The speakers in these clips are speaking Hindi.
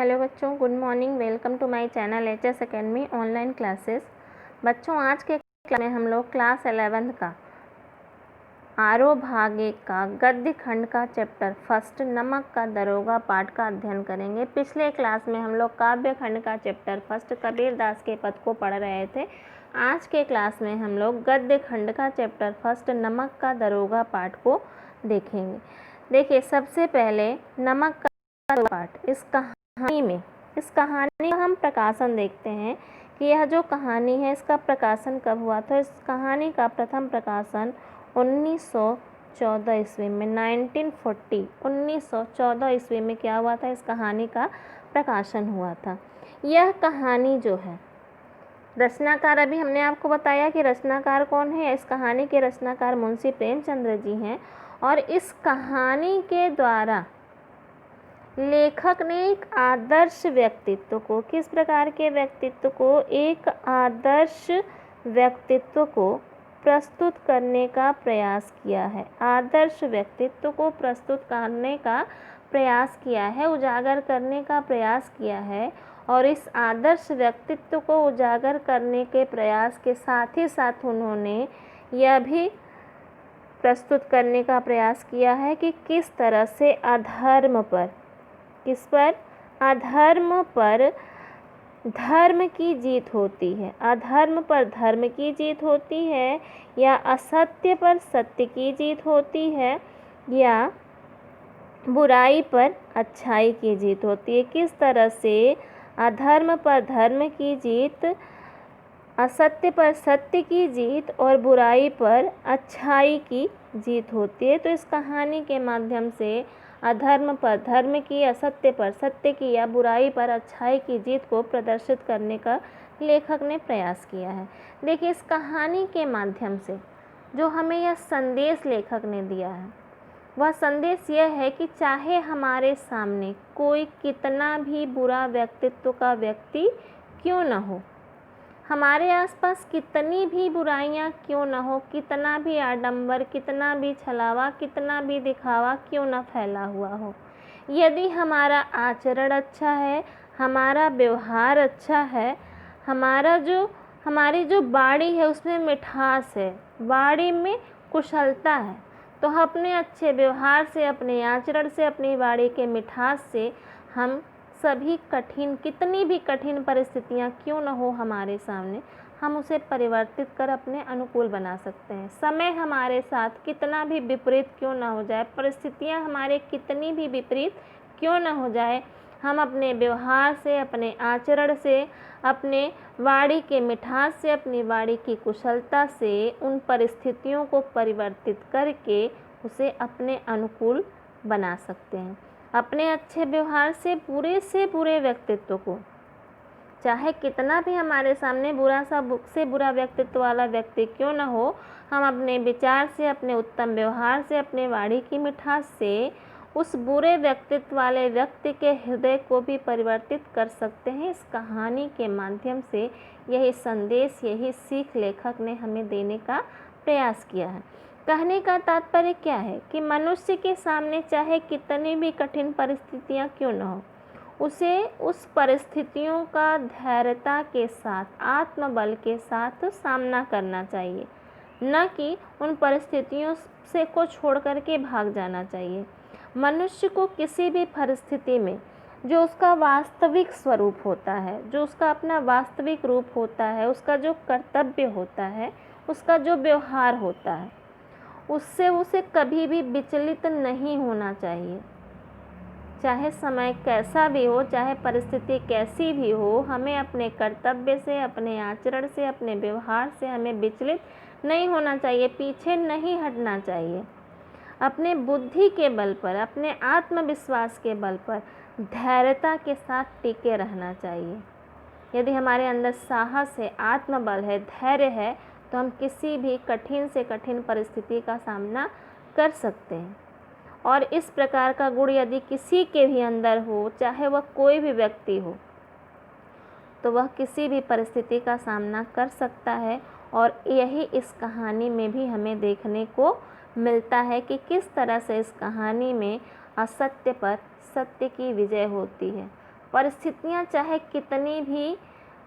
हेलो बच्चों, good morning. Welcome to my channel HS academy online classes. बच्चों, आज के क्लास में हम लोग क्लास 11th का आरो भाग 1 का गद्य खंड का चैप्टर फर्स्ट नमक का दरोगा पाठ का अध्ययन करेंगे। पिछले क्लास में हम लोग काव्य खंड का चैप्टर फर्स्ट कबीरदास के पद को पढ़ रहे थे। आज के क्लास में हम लोग गद्य खंड का चैप्टर फर्स्ट नमक का दरोगा पाठ को देखेंगे। देखिए, सबसे पहले नमक का पाठ। इस कहानी का हम प्रकाशन देखते हैं कि यह जो कहानी है इसका प्रकाशन कब हुआ था। इस कहानी का प्रथम प्रकाशन 1914 ईस्वी में 1914 ईस्वी में क्या हुआ था, इस कहानी का प्रकाशन हुआ था। यह कहानी जो है, रचनाकार अभी हमने आपको बताया कि रचनाकार कौन है। इस कहानी के रचनाकार मुंशी प्रेमचंद्र जी हैं और इस कहानी के द्वारा लेखक ने एक आदर्श व्यक्तित्व को, किस प्रकार के व्यक्तित्व को, एक आदर्श व्यक्तित्व को प्रस्तुत करने का प्रयास किया है। आदर्श व्यक्तित्व को प्रस्तुत करने का प्रयास किया है, उजागर करने का प्रयास किया है। और इस आदर्श व्यक्तित्व को उजागर करने के प्रयास के साथ ही साथ उन्होंने यह भी प्रस्तुत करने का प्रयास किया है कि किस तरह से अधर्म पर, किस पर, अधर्म पर धर्म की जीत होती है। अधर्म पर धर्म की जीत होती है, या असत्य पर सत्य की जीत होती है, या बुराई पर अच्छाई की जीत होती है। किस तरह से अधर्म पर धर्म की जीत, असत्य पर सत्य की जीत और बुराई पर अच्छाई की जीत होती है। तो इस कहानी के माध्यम से अधर्म पर धर्म की, असत्य पर सत्य की या बुराई पर अच्छाई की जीत को प्रदर्शित करने का लेखक ने प्रयास किया है। देखिए, इस कहानी के माध्यम से जो हमें यह संदेश लेखक ने दिया है, वह संदेश यह है कि चाहे हमारे सामने कोई कितना भी बुरा व्यक्तित्व का व्यक्ति क्यों न हो, हमारे आसपास कितनी भी बुराइयां क्यों न हो, कितना भी आडंबर, कितना भी छलावा, कितना भी दिखावा क्यों न फैला हुआ हो, यदि हमारा आचरण अच्छा है, हमारा व्यवहार अच्छा है, हमारी जो बाणी है उसमें मिठास है, बाणी में कुशलता है, तो हम अपने अच्छे व्यवहार से, अपने आचरण से, अपनी बाणी के मिठास से हम सभी कितनी भी कठिन परिस्थितियाँ क्यों न हो हमारे सामने, हम उसे परिवर्तित कर अपने अनुकूल बना सकते हैं। समय हमारे साथ कितना भी विपरीत क्यों न हो जाए, परिस्थितियाँ हमारे कितनी भी विपरीत क्यों न हो जाए, हम अपने व्यवहार से, अपने आचरण से, अपने वाणी के मिठास से, अपनी वाणी की कुशलता से उन परिस्थितियों को परिवर्तित करके उसे अपने अनुकूल बना सकते हैं। अपने अच्छे व्यवहार से बुरे व्यक्तित्व को, चाहे कितना भी हमारे सामने बुरा व्यक्तित्व वाला व्यक्ति क्यों न हो, हम अपने विचार से, अपने उत्तम व्यवहार से, अपने वाणी की मिठास से उस बुरे व्यक्तित्व वाले व्यक्ति के हृदय को भी परिवर्तित कर सकते हैं। इस कहानी के माध्यम से यही संदेश, यही सीख लेखक ने हमें देने का प्रयास किया है। कहने का तात्पर्य क्या है कि मनुष्य के सामने चाहे कितनी भी कठिन परिस्थितियां क्यों न हो, उसे उस परिस्थितियों का धैर्यता के साथ, आत्मबल के साथ सामना करना चाहिए, न कि उन परिस्थितियों से को छोड़ कर के भाग जाना चाहिए। मनुष्य को किसी भी परिस्थिति में जो उसका वास्तविक स्वरूप होता है, जो उसका अपना वास्तविक रूप होता है, उसका जो कर्तव्य होता है, उसका जो व्यवहार होता है, उससे उसे कभी भी विचलित नहीं होना चाहिए। चाहे समय कैसा भी हो, चाहे परिस्थिति कैसी भी हो, हमें अपने कर्तव्य से, अपने आचरण से, अपने व्यवहार से हमें विचलित नहीं होना चाहिए, पीछे नहीं हटना चाहिए। अपने बुद्धि के बल पर, अपने आत्मविश्वास के बल पर धैर्यता के साथ टिके रहना चाहिए। यदि हमारे अंदर साहस है, आत्मबल है, धैर्य है, तो हम किसी भी कठिन से कठिन परिस्थिति का सामना कर सकते हैं। और इस प्रकार का गुण यदि किसी के भी अंदर हो, चाहे वह कोई भी व्यक्ति हो, तो वह किसी भी परिस्थिति का सामना कर सकता है। और यही इस कहानी में भी हमें देखने को मिलता है कि किस तरह से इस कहानी में असत्य पर सत्य की विजय होती है, परिस्थितियाँ चाहे कितनी भी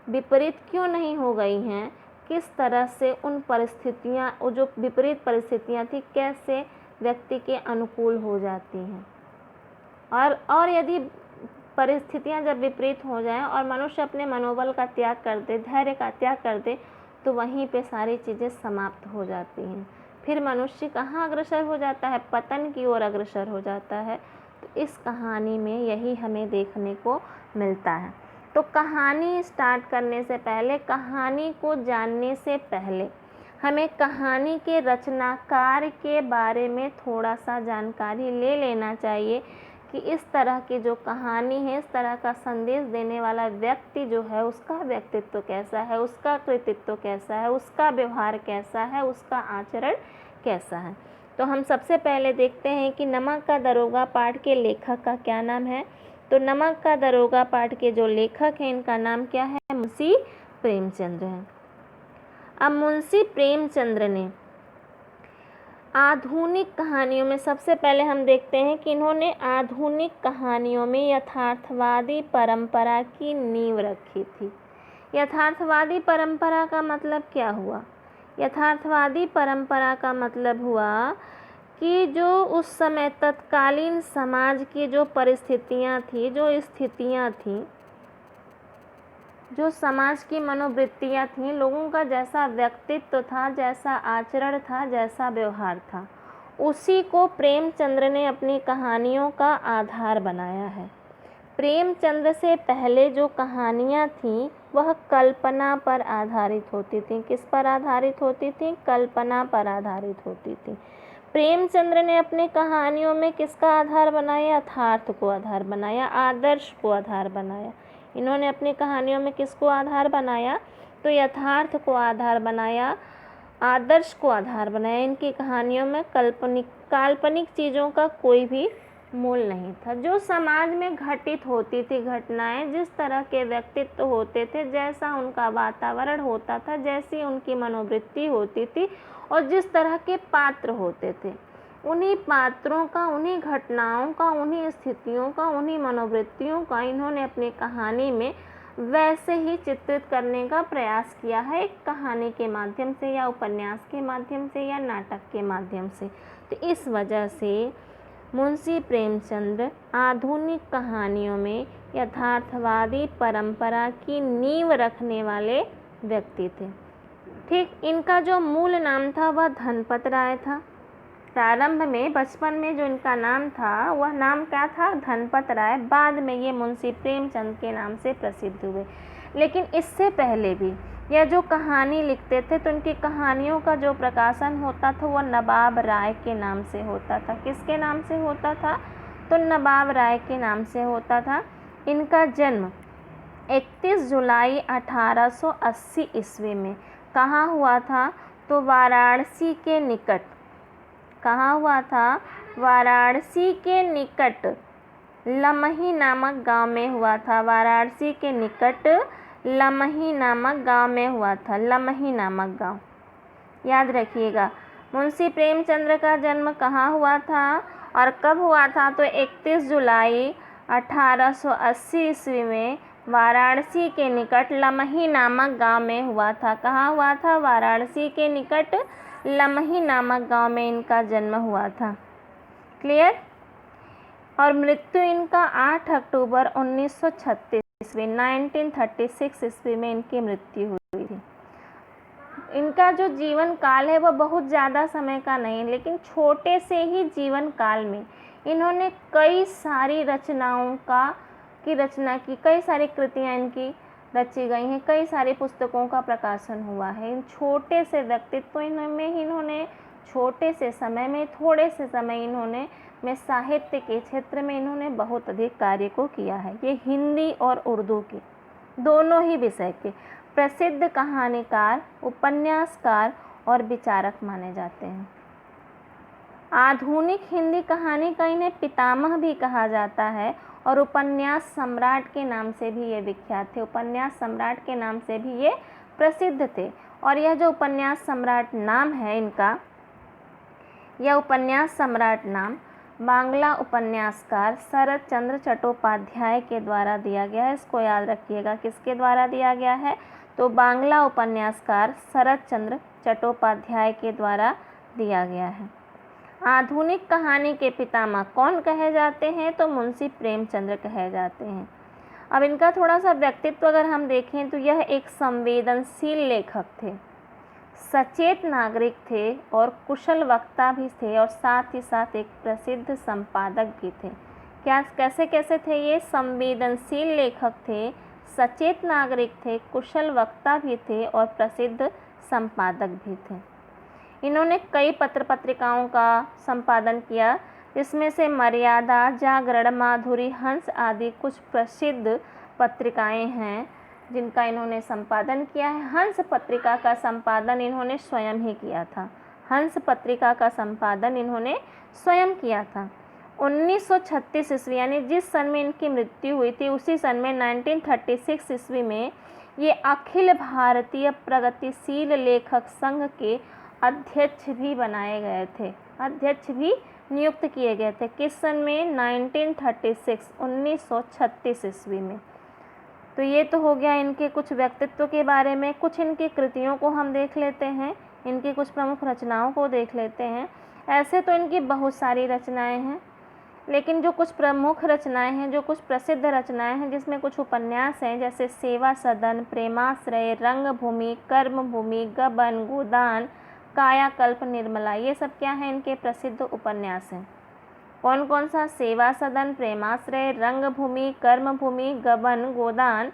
विपरीत क्यों नहीं हो गई हैं, किस तरह से उन परिस्थितियाँ, वो जो विपरीत परिस्थितियाँ थी, कैसे व्यक्ति के अनुकूल हो जाती हैं। और यदि परिस्थितियाँ जब विपरीत हो जाएं और मनुष्य अपने मनोबल का त्याग कर दे, धैर्य का त्याग कर दे, तो वहीं पे सारी चीज़ें समाप्त हो जाती हैं। फिर मनुष्य कहाँ अग्रसर हो जाता है? पतन की ओर अग्रसर हो जाता है। तो इस कहानी में यही हमें देखने को मिलता है। तो कहानी स्टार्ट करने से पहले, कहानी को जानने से पहले हमें कहानी के रचनाकार के बारे में थोड़ा सा जानकारी ले लेना चाहिए कि इस तरह की जो कहानी है, इस तरह का संदेश देने वाला व्यक्ति जो है, उसका व्यक्तित्व कैसा है, उसका कृतित्व कैसा है, उसका व्यवहार कैसा है, उसका आचरण कैसा है। तो हम सबसे पहले देखते हैं कि नमक का दरोगा पाठ के लेखक का क्या नाम है। तो नमक का दरोगा पाठ के जो लेखक हैं, इनका नाम क्या है? मुंशी प्रेमचंद्र है। अब मुंशी प्रेमचंद्र ने आधुनिक कहानियों में, सबसे पहले हम देखते हैं कि इन्होंने आधुनिक कहानियों में यथार्थवादी परंपरा की नींव रखी थी। यथार्थवादी परंपरा का मतलब क्या हुआ? यथार्थवादी परंपरा का मतलब हुआ कि जो उस समय तत्कालीन समाज की जो परिस्थितियाँ थी, जो स्थितियाँ थीं, जो समाज की मनोवृत्तियाँ थीं, लोगों का जैसा व्यक्तित्व था, जैसा आचरण था, जैसा व्यवहार था, उसी को प्रेमचंद्र ने अपनी कहानियों का आधार बनाया है। प्रेमचंद्र से पहले जो कहानियाँ थीं वह कल्पना पर आधारित होती थीं। किस पर आधारित होती थीं? कल्पना पर आधारित होती थीं। प्रेमचंद्र ने अपनी कहानियों में किसका आधार बनाया? यथार्थ को आधार बनाया, आदर्श को आधार बनाया। इन्होंने अपनी कहानियों में किसको आधार बनाया? तो यथार्थ को आधार बनाया, आदर्श को आधार बनाया। इनकी कहानियों में काल्पनिक चीज़ों का कोई भी मूल नहीं था। जो समाज में घटित होती थी घटनाएं, जिस तरह के व्यक्तित्व होते थे, जैसा उनका वातावरण होता था, जैसी उनकी मनोवृत्ति होती थी और जिस तरह के पात्र होते थे, उन्हीं पात्रों का, उन्हीं घटनाओं का, उन्हीं स्थितियों का, उन्हीं मनोवृत्तियों का इन्होंने अपनी कहानी में वैसे ही चित्रित करने का प्रयास किया है, एक कहानी के माध्यम से या उपन्यास के माध्यम से या नाटक के माध्यम से। तो इस वजह से मुंशी प्रेमचंद्र आधुनिक कहानियों में यथार्थवादी परंपरा की नींव रखने वाले व्यक्ति थे। ठीक, इनका जो मूल नाम था वह धनपत राय था। प्रारंभ में, बचपन में जो इनका नाम था वह नाम क्या था? धनपत राय। बाद में ये मुंशी प्रेमचंद के नाम से प्रसिद्ध हुए। लेकिन इससे पहले भी यह जो कहानी लिखते थे तो इनकी कहानियों का जो प्रकाशन होता था वह नवाब राय के नाम से होता था। किसके नाम से होता था? तो नवाब राय के नाम से होता था। इनका जन्म 31 जुलाई 1880 ईस्वी में कहाँ हुआ था? तो वाराणसी के निकट। कहाँ हुआ था? वाराणसी के निकट लमही नामक गांव में हुआ था। वाराणसी के निकट लमही नामक गांव में हुआ था। लमही नामक गांव, याद रखिएगा। मुंशी प्रेमचंद्र का जन्म कहाँ हुआ था और कब हुआ था? तो 31 जुलाई 1880 ईस्वी में वाराणसी के निकट लमही नामक गांव में हुआ था। कहाँ हुआ था? वाराणसी के निकट लमही नामक गांव में इनका जन्म हुआ था। क्लियर? और मृत्यु इनका 8 अक्टूबर 1936 ईस्वी 1936 ईस्वी में इनकी मृत्यु हुई थी। इनका जो जीवन काल है वह बहुत ज़्यादा समय का नहीं, लेकिन छोटे से ही जीवन काल में इन्होंने कई सारी रचनाओं की रचना की, कई सारी कृतियाँ इनकी रची गई हैं, कई सारी पुस्तकों का प्रकाशन हुआ है। इन छोटे से व्यक्तित्व में इन्होंने छोटे से समय में, थोड़े से समय इन्होंने में साहित्य के क्षेत्र में इन्होंने बहुत अधिक कार्य को किया है। ये हिंदी और उर्दू के दोनों ही विषय के प्रसिद्ध कहानीकार, उपन्यासकार और विचारक माने जाते हैं। आधुनिक हिंदी कहानी का इन्हें पितामह भी कहा जाता है और उपन्यास सम्राट के नाम से भी ये विख्यात थे। उपन्यास सम्राट के नाम से भी ये प्रसिद्ध थे। और यह जो उपन्यास सम्राट नाम है इनका, यह उपन्यास सम्राट नाम बांग्ला उपन्यासकार शरत चंद्र चट्टोपाध्याय के द्वारा दिया गया है। इसको याद रखिएगा, किसके द्वारा दिया गया है? तो बांग्ला उपन्यासकार शरत चंद्र चट्टोपाध्याय के द्वारा दिया गया है। आधुनिक कहानी के पितामह कौन कहे जाते हैं? तो मुंशी प्रेमचंद्र कहे जाते हैं। अब इनका थोड़ा सा व्यक्तित्व अगर हम देखें तो यह एक संवेदनशील लेखक थे, सचेत नागरिक थे और कुशल वक्ता भी थे और साथ ही साथ एक प्रसिद्ध संपादक भी थे। कैसे कैसे थे ये? संवेदनशील लेखक थे, सचेत नागरिक थे, कुशल वक्ता भी थे और प्रसिद्ध संपादक भी थे। इन्होंने कई पत्र पत्रिकाओं का संपादन किया, जिसमें से मर्यादा, जागरण, माधुरी, हंस आदि कुछ प्रसिद्ध पत्रिकाएं हैं जिनका इन्होंने संपादन किया है। हंस पत्रिका का संपादन इन्होंने स्वयं ही किया था। हंस पत्रिका का संपादन इन्होंने स्वयं किया था। 1936 ईस्वी यानी जिस सन में इनकी मृत्यु हुई थी उसी सन में 1936 ईस्वी में ये अखिल भारतीय प्रगतिशील लेखक संघ के अध्यक्ष भी बनाए गए थे, अध्यक्ष भी नियुक्त किए गए थे। किस सन में? 1936 ईस्वी में। तो ये तो हो गया इनके कुछ व्यक्तित्व के बारे में। कुछ इनकी कृतियों को हम देख लेते हैं, इनकी कुछ प्रमुख रचनाओं को देख लेते हैं। ऐसे तो इनकी बहुत सारी रचनाएं हैं, लेकिन जो कुछ प्रमुख रचनाएं हैं, जो कुछ प्रसिद्ध रचनाएं हैं, जिसमें कुछ उपन्यास हैं जैसे सेवा सदन, प्रेमाश्रय, रंगभूमि, कर्मभूमि, गबन, गोदान, कायाकल्प, निर्मला, ये सब क्या है? इनके प्रसिद्ध उपन्यास हैं। कौन कौन सा? सेवा सदन, प्रेमाश्रय, रंगभूमि, कर्मभूमि, गबन, गोदान,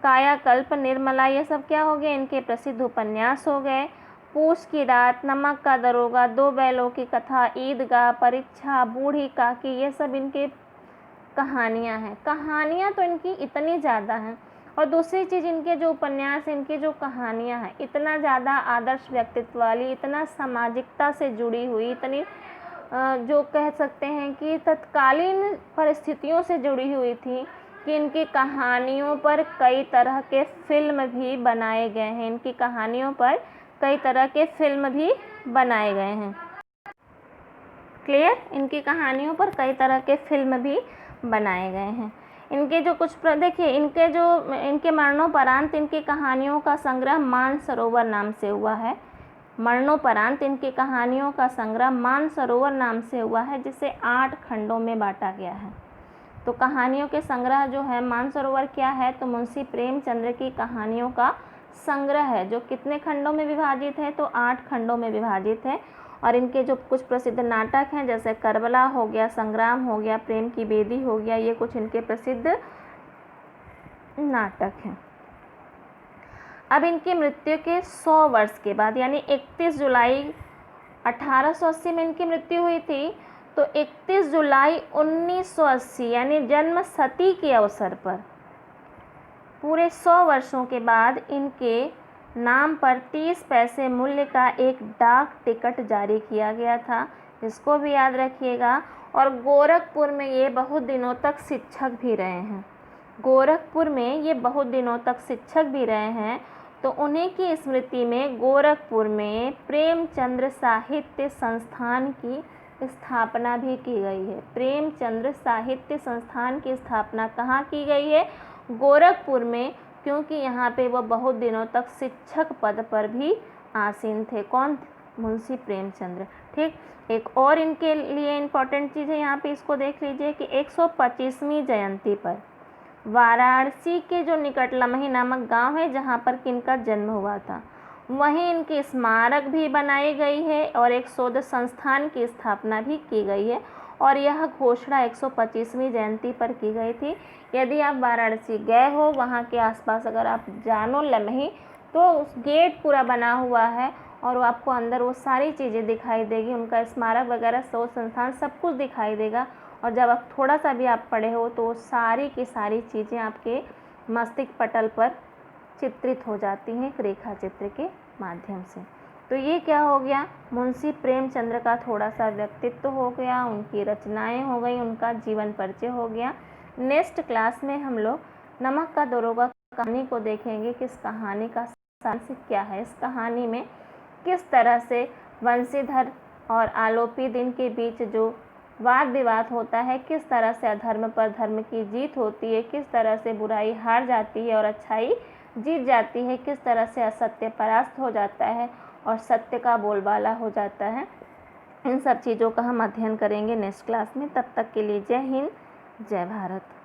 कायाकल्प, निर्मला, ये सब क्या हो गए? इनके प्रसिद्ध उपन्यास हो गए। पूस की रात, नमक का दरोगा, दो बैलों की कथा, ईदगाह, परीक्षा, बूढ़ी काकी, ये सब इनके कहानियाँ हैं। कहानियाँ तो इनकी इतनी ज़्यादा हैं। और दूसरी चीज़, इनके जो उपन्यास, इनकी जो कहानियाँ हैं, इतना ज़्यादा आदर्श व्यक्तित्व वाली, इतना सामाजिकता से जुड़ी हुई, इतनी जो कह सकते हैं कि तत्कालीन परिस्थितियों से जुड़ी हुई थी कि इनकी कहानियों पर कई तरह के फिल्म भी बनाए गए हैं। इनकी कहानियों पर कई तरह के फिल्म भी बनाए गए हैं। क्लियर? इनकी कहानियों पर कई तरह के फिल्म भी बनाए गए हैं। इनके जो कुछ देखिए, इनके मरणोपरांत इनकी कहानियों का संग्रह मानसरोवर नाम से हुआ है। मरणोपरांत इनकी कहानियों का संग्रह मानसरोवर नाम से हुआ है, जिसे 8 खंडों में बांटा गया है। तो कहानियों के संग्रह जो है मानसरोवर क्या है? तो मुंशी प्रेमचंद्र की कहानियों का संग्रह है, जो कितने खंडों में विभाजित है? तो 8 खंडों में विभाजित है। और इनके जो कुछ प्रसिद्ध नाटक हैं जैसे करबला हो गया, संग्राम हो गया, प्रेम की बेदी हो गया, ये कुछ इनके प्रसिद्ध नाटक हैं। अब इनकी मृत्यु के 100 वर्ष के बाद यानी 31 जुलाई 1880 में इनकी मृत्यु हुई थी। तो 31 जुलाई 1980 यानी जन्म शती के अवसर पर पूरे 100 वर्षों के बाद इनके नाम पर 30 पैसे मूल्य का एक डाक टिकट जारी किया गया था, इसको भी याद रखिएगा। और गोरखपुर में ये बहुत दिनों तक शिक्षक भी रहे हैं। गोरखपुर में ये बहुत दिनों तक शिक्षक भी रहे हैं। तो उन्हीं की स्मृति में गोरखपुर में प्रेमचंद्र साहित्य संस्थान की स्थापना भी की गई है। प्रेमचंद्र साहित्य संस्थान की स्थापना कहाँ की गई है? गोरखपुर में, क्योंकि यहाँ पे वह बहुत दिनों तक शिक्षक पद पर भी आसीन थे। कौन? मुंशी प्रेमचंद्र। ठीक, एक और इनके लिए इम्पोर्टेंट चीज़ है, यहाँ पे इसको देख लीजिए कि 125वीं जयंती पर वाराणसी के जो निकट लमही नामक गांव है जहाँ पर किनका जन्म हुआ था, वहीं इनकी स्मारक भी बनाई गई है और एक शोध संस्थान की स्थापना भी की गई है। और यह घोषणा 125वीं जयंती पर की गई थी। यदि आप वाराणसी गए हो, वहाँ के आसपास अगर आप जानो लमही, तो उस गेट पूरा बना हुआ है और वो आपको अंदर वो सारी चीज़ें दिखाई देगी, उनका स्मारक वगैरह शोध संस्थान सब कुछ दिखाई देगा। और जब आप थोड़ा सा भी आप पढ़े हो तो सारी की सारी चीज़ें आपके मस्तिष्क पटल पर चित्रित हो जाती हैं एक रेखा चित्र के माध्यम से। तो ये क्या हो गया? मुंशी प्रेमचंद्र का थोड़ा सा व्यक्तित्व हो गया, उनकी रचनाएं हो गई, उनका जीवन परिचय हो गया। नेक्स्ट क्लास में हम लोग नमक का दरोगा कहानी को देखेंगे कि इस कहानी का सारांश क्या है। इस कहानी में किस तरह से बंशीधर और आलोपी दिन के बीच जो वाद विवाद होता है, किस तरह से अधर्म पर धर्म की जीत होती है, किस तरह से बुराई हार जाती है और अच्छाई जीत जाती है, किस तरह से असत्य परास्त हो जाता है और सत्य का बोलबाला हो जाता है। इन सब चीज़ों का हम अध्ययन करेंगे नेक्स्ट क्लास में। तब तक के लिए जय हिंद, जय भारत।